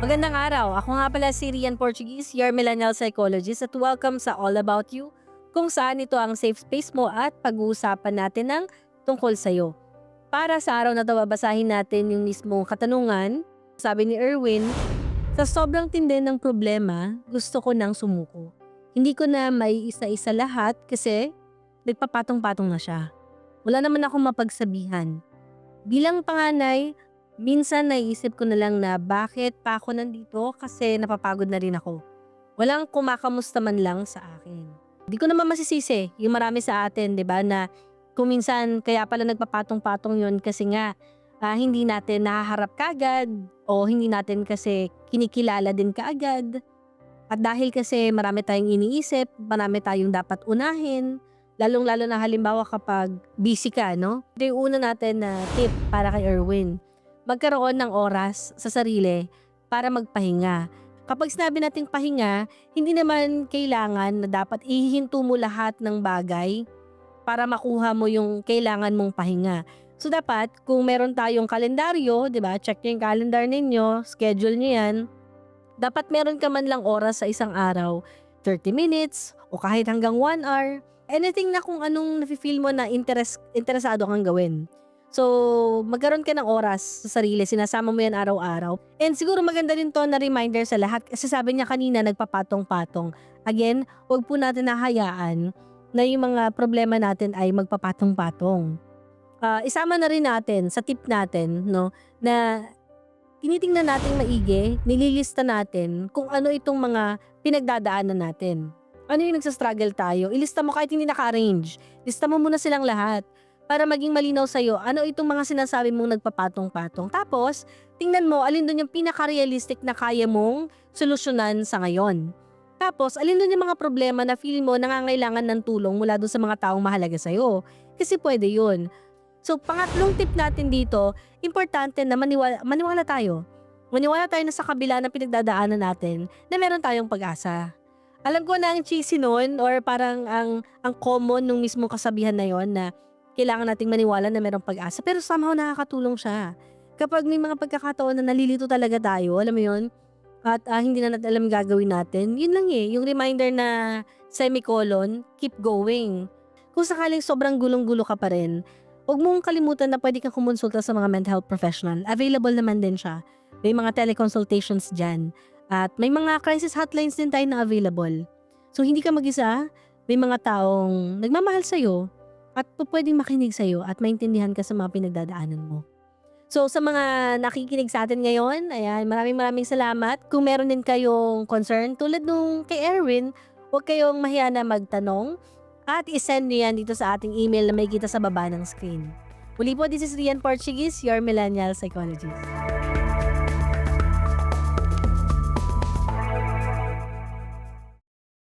Magandang araw. Ako nga pala si Rian Portuguese, your millennial psychologist at welcome sa All About You, kung saan ito ang safe space mo at pag-uusapan natin ng tungkol sa'yo. Para sa araw na ito, babasahin natin yung mismong katanungan. Sabi ni Erwin, sa sobrang tindi ng problema, gusto ko nang sumuko. Hindi ko na may isa-isa lahat kasi nagpapatong-patong na siya. Wala naman akong mapagsabihan. Bilang panganay, minsan naiisip ko na lang na bakit pa ako nandito kasi napapagod na rin ako. Walang kumakamusta man lang sa akin. Di ko naman masisisi yung marami sa atin, di ba, na kung minsan kaya pala nagpapatong-patong yun kasi nga hindi natin nahaharap kaagad o hindi natin kasi kinikilala din kaagad. At dahil kasi marami tayong iniisip, marami tayong dapat unahin, lalong-lalo na halimbawa kapag busy ka, no? Ito yung una natin na tip para kay Erwin. Magkaroon ng oras sa sarili para magpahinga. Kapag sinabi nating pahinga, hindi naman kailangan na dapat ihihinto mo lahat ng bagay para makuha mo yung kailangan mong pahinga. So dapat, kung meron tayong kalendaryo, di ba? Check yung calendar ninyo, schedule nyo yan. Dapat meron ka man lang oras sa isang araw, 30 minutes o kahit hanggang 1 hour. Anything na kung anong nafe-feel mo na interesado kang gawin. So, magkaroon ka ng oras sa sarili, sinasama mo yan araw-araw. And siguro maganda rin to na reminder sa lahat kasi sabi niya kanina nagpapatong-patong. Again, huwag po natin nahayaan na yung mga problema natin ay magpapatong-patong. Isama na rin natin sa tip natin, no, na tinitingnan natin maigi, nililista natin kung ano itong mga pinagdadaanan natin. Ano yung nagsastruggle tayo? Ilista mo kahit hindi naka-arrange. Lista mo muna silang lahat para maging malinaw sa'yo ano itong mga sinasabi mong nagpapatong-patong. Tapos, tingnan mo alin doon yung pinaka-realistic na kaya mong solusyonan sa ngayon. Tapos, alin doon yung mga problema na feel mo nangangailangan ng tulong mula doon sa mga taong mahalaga sa'yo. Kasi pwede yun. So, pangatlong tip natin dito, importante na maniwala tayo. Maniwala tayo na sa kabila ng pinagdadaanan natin na meron tayong pag-asa. Alam ko na ang cheesy nun or parang ang common nung mismong kasabihan na yon na kailangan nating maniwala na merong pag-asa. Pero somehow nakakatulong siya. Kapag may mga pagkakataon na nalilito talaga tayo, alam mo yun, at hindi na natin alam gagawin natin, yun lang yung reminder na semicolon, keep going. Kung sakaling sobrang gulong-gulo ka pa rin, huwag mong kalimutan na pwede kang kumonsulta sa mga mental health professional. Available naman din siya. May mga teleconsultations dyan. At may mga crisis hotlines din tayo na available. So hindi ka mag-isa, may mga taong nagmamahal sa'yo at pwedeng makinig sa'yo at maintindihan ka sa mga pinagdadaanan mo. So sa mga nakikinig sa atin ngayon, ayan, maraming salamat. Kung meron din kayong concern tulad nung kay Erwin, huwag kayong mahiya na magtanong at isend nyo yan dito sa ating email na may kita sa baba ng screen. Muli po, this is Rian Portuguese, your millennial psychologist.